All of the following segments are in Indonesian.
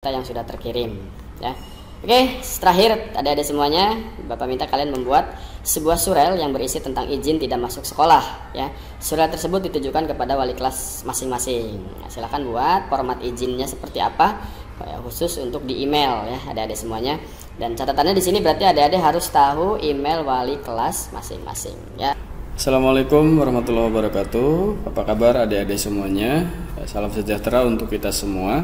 yang sudah terkirim ya. Oke, terakhir adik-adik semuanya, Bapak minta kalian membuat sebuah surel yang berisi tentang izin tidak masuk sekolah ya. Surel tersebut ditujukan kepada wali kelas masing-masing. Nah, silahkan buat format izinnya seperti apa khusus untuk di email ya adik-adik semuanya. Dan catatannya di sini berarti adik-adik harus tahu email wali kelas masing-masing ya. Assalamualaikum warahmatullahi wabarakatuh. Apa kabar adik-adik semuanya? Salam sejahtera untuk kita semua.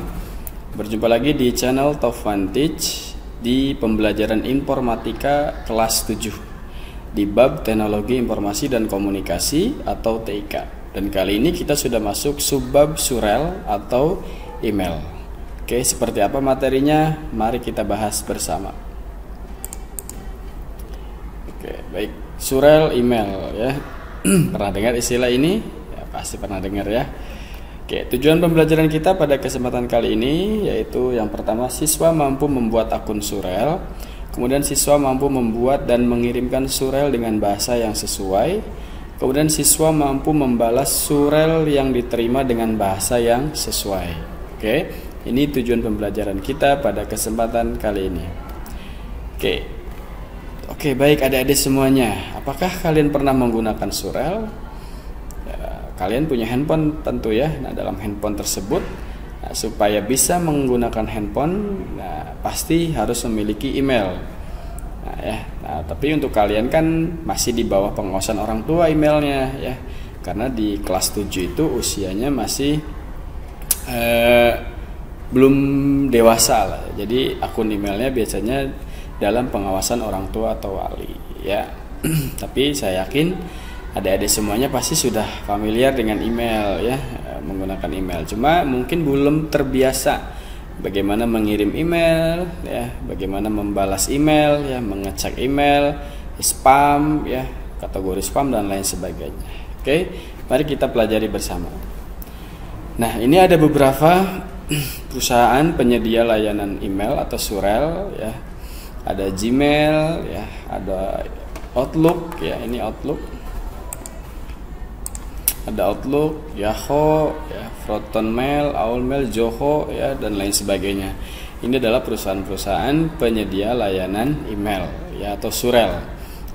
Berjumpa lagi di channel Taufan Teach di pembelajaran informatika kelas 7 di bab teknologi informasi dan komunikasi atau TIK. Dan kali ini kita sudah masuk subbab surel atau email. Oke, seperti apa materinya? Mari kita bahas bersama. Oke, baik. Surel email ya. Pernah dengar istilah ini? Ya, pasti pernah dengar ya. Oke, tujuan pembelajaran kita pada kesempatan kali ini yaitu yang pertama, siswa mampu membuat akun surel. Kemudian siswa mampu membuat dan mengirimkan surel dengan bahasa yang sesuai. Kemudian siswa mampu membalas surel yang diterima dengan bahasa yang sesuai. Oke, ini tujuan pembelajaran kita pada kesempatan kali ini. Oke, baik adik-adik semuanya. Apakah kalian pernah menggunakan surel? Kalian punya handphone tentu ya. Nah, dalam handphone tersebut supaya bisa menggunakan handphone pasti harus memiliki email. Tapi untuk kalian kan masih di bawah pengawasan orang tua emailnya ya. Karena di kelas 7 itu usianya masih belum dewasa lah. Jadi akun emailnya biasanya dalam pengawasan orang tua atau wali ya. Tapi saya yakin adik-adik semuanya pasti sudah familiar dengan email ya, menggunakan email. Cuma mungkin belum terbiasa bagaimana mengirim email ya, bagaimana membalas email ya, mengecek email, spam ya, kategori spam dan lain sebagainya. Oke, mari kita pelajari bersama. Nah, ini ada beberapa perusahaan penyedia layanan email atau surel ya. Ada Gmail ya, ada Outlook ya, ini Outlook. Ada Outlook, Yahoo, ya, ProtonMail, AOLmail, Zoho, ya, dan lain sebagainya. Ini adalah perusahaan-perusahaan penyedia layanan email, ya, atau surel.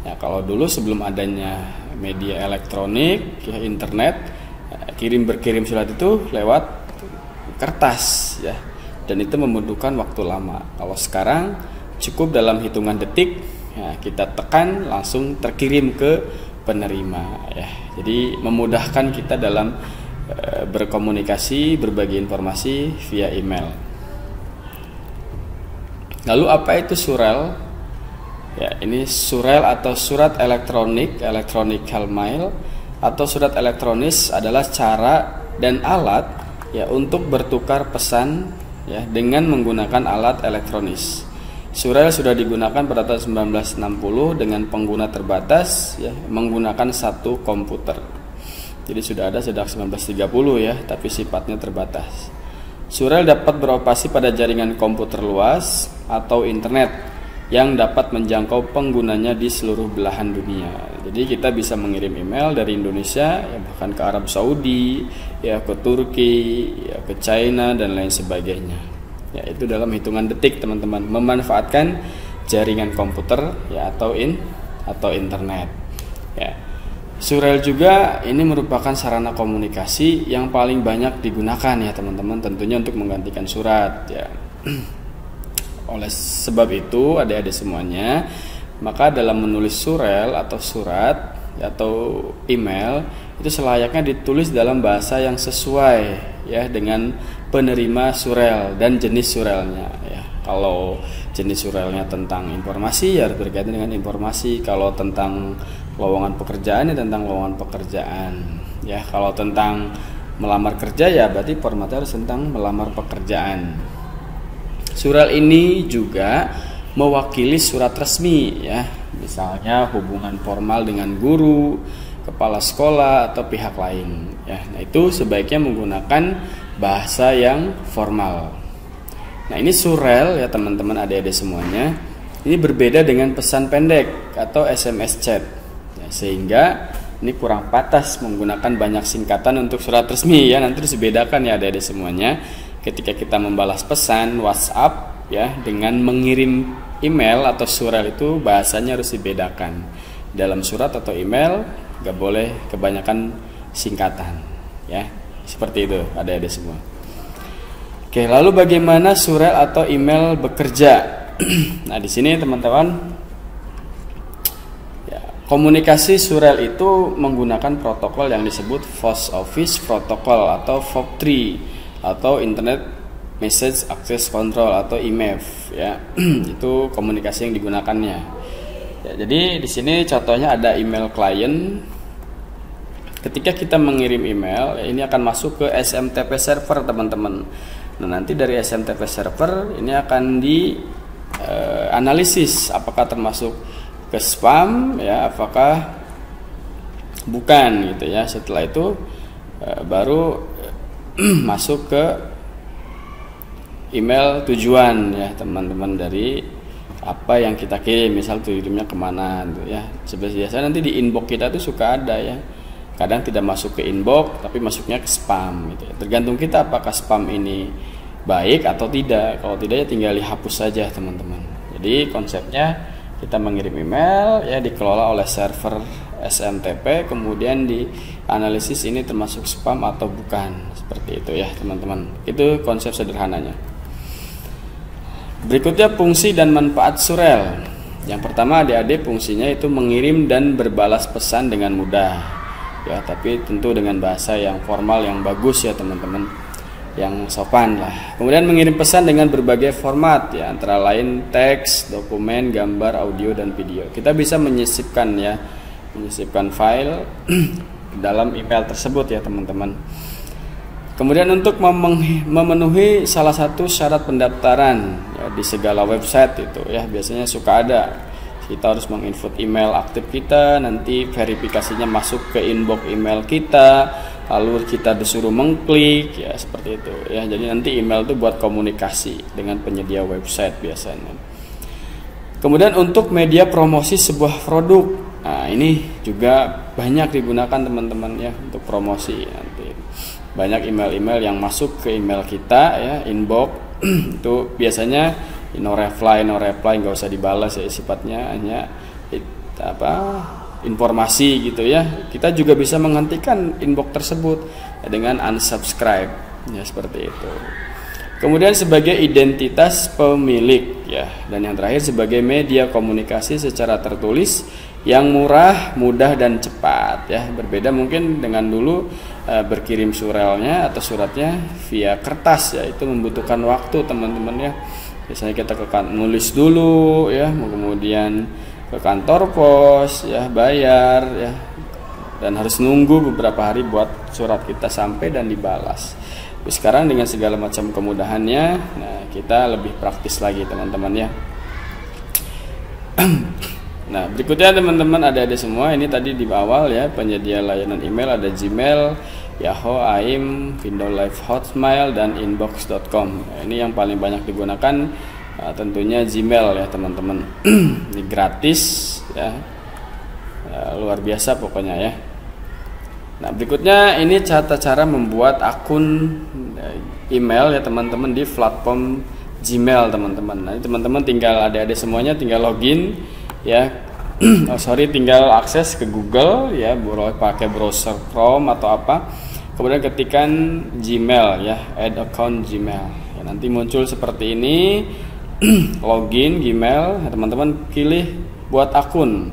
Ya, kalau dulu sebelum adanya media elektronik, ya, internet, berkirim surat itu lewat kertas, ya, dan itu membutuhkan waktu lama. Kalau sekarang cukup dalam hitungan detik, ya, kita tekan langsung terkirim ke penerima ya. Jadi memudahkan kita dalam berkomunikasi, berbagi informasi via email. Lalu apa itu surel? Ya, ini surel atau surat elektronik, electronic mail atau surat elektronis adalah cara dan alat ya untuk bertukar pesan ya dengan menggunakan alat elektronis. Surel sudah digunakan pada tahun 1960 dengan pengguna terbatas ya, menggunakan satu komputer. Jadi sudah ada sejak 1930 ya, tapi sifatnya terbatas. Surel dapat beroperasi pada jaringan komputer luas atau internet yang dapat menjangkau penggunanya di seluruh belahan dunia. Jadi kita bisa mengirim email dari Indonesia ya, bahkan ke Arab Saudi, ya ke Turki, ya ke China dan lain sebagainya. Ya, itu dalam hitungan detik teman-teman, memanfaatkan jaringan komputer ya atau internet. Ya. Surel juga ini merupakan sarana komunikasi yang paling banyak digunakan ya teman-teman, tentunya untuk menggantikan surat ya. Oleh sebab itu adik-adik semuanya, maka dalam menulis surel atau surat ya, atau email itu selayaknya ditulis dalam bahasa yang sesuai ya dengan penerima surel dan jenis surelnya ya. Kalau jenis surelnya tentang informasi ya harus berkaitan dengan informasi. Kalau tentang lowongan pekerjaan ya tentang lowongan pekerjaan ya. Kalau tentang melamar kerja ya berarti formatnya harus tentang melamar pekerjaan. Surel ini juga mewakili surat resmi ya. Misalnya hubungan formal dengan guru, kepala sekolah atau pihak lain ya. Nah, itu sebaiknya menggunakan bahasa yang formal. Nah, ini surel ya teman-teman adik-adik semuanya. Ini berbeda dengan pesan pendek atau SMS chat ya, sehingga ini kurang pantas menggunakan banyak singkatan untuk surat resmi ya. Nanti harus dibedakan ya adik-adik semuanya. ketika kita membalas pesan WhatsApp ya dengan mengirim email atau surel itu bahasanya harus dibedakan. Dalam surat atau email gak boleh kebanyakan singkatan ya. Seperti itu adik-adik semua. Oke, lalu bagaimana surel atau email bekerja? Nah, di sini teman-teman, ya, komunikasi surel itu menggunakan protokol yang disebut Post Office Protocol atau POP3 atau Internet Message Access Control atau IMAP ya. Itu komunikasi yang digunakannya. Ya, jadi di sini contohnya ada email client. Ketika kita mengirim email, ini akan masuk ke SMTP server teman-teman. Nah, nanti dari SMTP server ini akan analisis apakah termasuk ke spam ya, apakah bukan gitu ya. Setelah itu baru masuk ke email tujuan ya teman-teman, dari apa yang kita kirim, misal kirimnya kemana gitu ya. Biasanya nanti di inbox kita tuh suka ada ya, kadang tidak masuk ke inbox tapi masuknya ke spam gitu ya. Tergantung kita apakah spam ini baik atau tidak. Kalau tidak ya tinggal dihapus saja teman-teman. Jadi konsepnya kita mengirim email ya, dikelola oleh server SMTP, kemudian dianalisis ini termasuk spam atau bukan. Seperti itu ya teman-teman. Itu konsep sederhananya. Berikutnya fungsi dan manfaat surel. Yang pertama adik-adik, fungsinya itu mengirim dan berbalas pesan dengan mudah ya, tapi tentu dengan bahasa yang formal yang bagus ya teman-teman, yang sopan lah. Kemudian mengirim pesan dengan berbagai format ya, antara lain teks, dokumen, gambar, audio dan video. Kita bisa menyisipkan file dalam email tersebut ya teman-teman. Kemudian untuk memenuhi salah satu syarat pendaftaran ya, di segala website itu ya, biasanya suka ada kita harus menginput email aktif kita, nanti verifikasinya masuk ke inbox email kita, lalu kita disuruh mengklik ya, seperti itu ya. Jadi nanti email itu buat komunikasi dengan penyedia website biasanya. Kemudian untuk media promosi sebuah produk, nah ini juga banyak digunakan teman-teman ya untuk promosi. Nanti banyak email-email yang masuk ke email kita ya, inbox itu biasanya no reply nggak usah dibalas ya, sifatnya hanya informasi gitu ya. Kita juga bisa menghentikan inbox tersebut ya, dengan unsubscribe ya, seperti itu. Kemudian sebagai identitas pemilik ya, dan yang terakhir sebagai media komunikasi secara tertulis yang murah, mudah dan cepat ya. Berbeda mungkin dengan dulu berkirim surelnya atau suratnya via kertas ya, itu membutuhkan waktu teman-teman ya. Biasanya kita nulis dulu ya, kemudian ke kantor pos ya, bayar ya, dan harus nunggu beberapa hari buat surat kita sampai dan dibalas. Tapi sekarang dengan segala macam kemudahannya, nah kita lebih praktis lagi teman-teman ya. Nah berikutnya teman-teman, ada semua ini tadi di awal ya, penyedia layanan email ada Gmail, Yahoo, AIM, Windows Live, Hotmail dan Inbox.com. Nah, ini yang paling banyak digunakan tentunya Gmail ya teman-teman. Ini gratis ya, luar biasa pokoknya ya. Nah berikutnya ini cara membuat akun email ya teman-teman di platform Gmail teman-teman. Nah teman-teman tinggal adik-adik semuanya tinggal login ya, tinggal akses ke Google ya, pakai browser Chrome atau apa, kemudian ketikkan Gmail ya, add account Gmail ya, nanti muncul seperti ini. Login Gmail ya, teman-teman pilih buat akun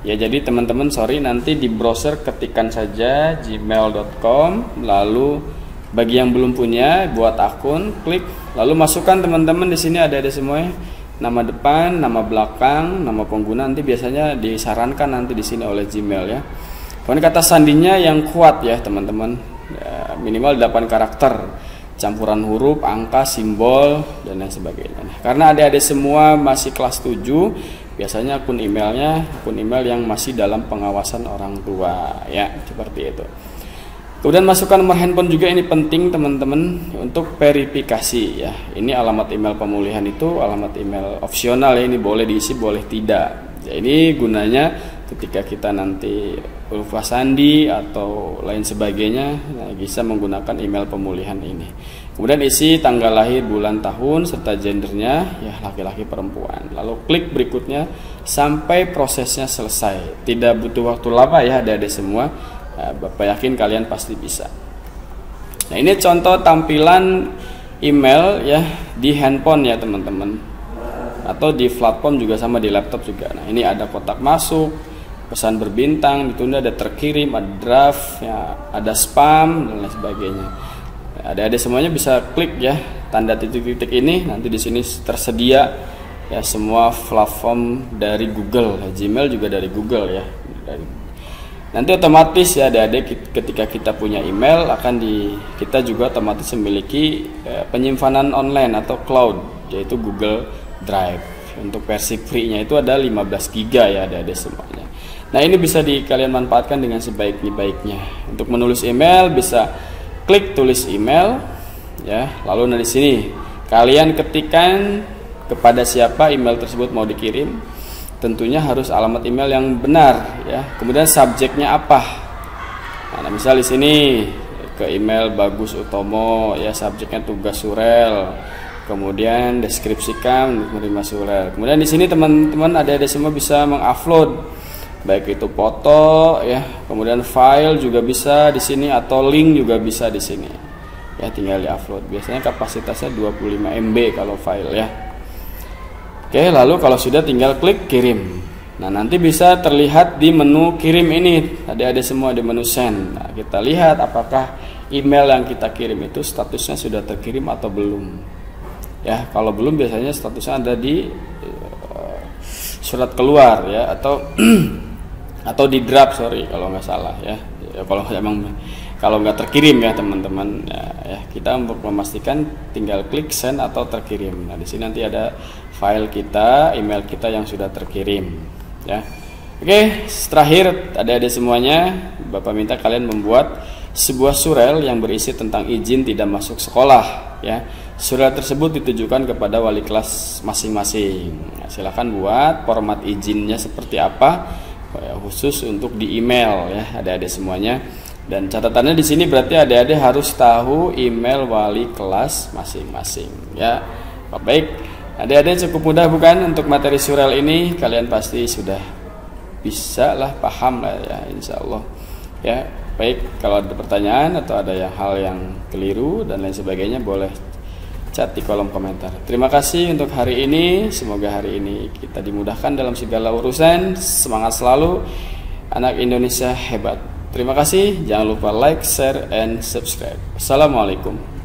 ya. Jadi teman-teman nanti di browser ketikkan saja gmail.com, lalu bagi yang belum punya buat akun, klik, lalu masukkan teman-teman di sini ada semuanya, nama depan, nama belakang, nama pengguna, nanti biasanya disarankan nanti di sini oleh Gmail ya. Kemudian kata sandinya yang kuat ya teman-teman ya, minimal 8 karakter, campuran huruf, angka, simbol dan lain sebagainya. Nah, karena adik-adik semua masih kelas 7, biasanya akun email yang masih dalam pengawasan orang tua ya, seperti itu. Kemudian masukkan nomor handphone juga, ini penting teman-teman untuk verifikasi ya. Ini alamat email pemulihan itu alamat email opsional ya, ini boleh diisi boleh tidak. Ya, ini gunanya ketika kita nanti lupa sandi atau lain sebagainya, nah, bisa menggunakan email pemulihan ini. Kemudian isi tanggal lahir, bulan, tahun, serta gendernya, ya laki-laki, perempuan. Lalu klik berikutnya sampai prosesnya selesai. Tidak butuh waktu lama ya adik-adik semua. Bapak yakin kalian pasti bisa. Nah, ini contoh tampilan email ya di handphone ya teman-teman. Atau di platform juga sama, di laptop juga. Nah, ini ada kotak masuk, pesan berbintang, ditunda, ada terkirim, ada draft, ya, ada spam dan lain sebagainya. Adik-adik semuanya bisa klik ya tanda titik-titik ini, nanti di sini tersedia ya semua platform dari Google. Gmail juga dari Google ya. Nanti otomatis ya adik-adik ketika kita punya email kita juga otomatis memiliki penyimpanan online atau cloud, yaitu Google Drive. Untuk versi free-nya itu ada 15 GB ya adik-adik semuanya. Nah, ini bisa kalian manfaatkan dengan sebaik-baiknya. Untuk menulis email bisa klik tulis email ya, lalu di sini kalian ketikkan kepada siapa email tersebut mau dikirim. Tentunya harus alamat email yang benar ya. Kemudian subjeknya apa? Nah, misal di sini ke email Bagus Utomo ya, subjeknya tugas surel. Kemudian deskripsikan menerima surel. Kemudian di sini teman-teman adik-adik semua bisa mengupload baik itu foto ya, kemudian file juga bisa di sini, atau link juga bisa di sini. Ya, tinggal di-upload. Biasanya kapasitasnya 25 MB kalau file ya. Oke, lalu kalau sudah tinggal klik kirim. Nah, nanti bisa terlihat di menu kirim ini. Adik-adik semua di menu send. Nah, kita lihat apakah email yang kita kirim itu statusnya sudah terkirim atau belum. Ya, kalau belum biasanya statusnya ada di surat keluar ya, atau di draft, kalau nggak salah ya. Kalau nggak terkirim ya teman-teman ya, kita untuk memastikan tinggal klik send atau terkirim. Nah, di sini nanti ada file kita, email kita yang sudah terkirim ya. Oke, terakhir adik-adik semuanya, Bapak minta kalian membuat sebuah surel yang berisi tentang izin tidak masuk sekolah ya. Surel tersebut ditujukan kepada wali kelas masing-masing. Nah, silakan buat format izinnya seperti apa, khusus untuk di email ya adik-adik semuanya. Dan catatannya di sini berarti adik-adik harus tahu email wali kelas masing-masing ya. Baik, adik-adik cukup mudah bukan untuk materi surel ini? Kalian pasti sudah bisa lah, paham lah ya, insya Allah ya. Baik, kalau ada pertanyaan atau ada hal yang keliru dan lain sebagainya, boleh chat di kolom komentar. Terima kasih untuk hari ini. Semoga hari ini kita dimudahkan dalam segala urusan. Semangat selalu, anak Indonesia hebat. Terima kasih. Jangan lupa like, share, and subscribe. Assalamualaikum.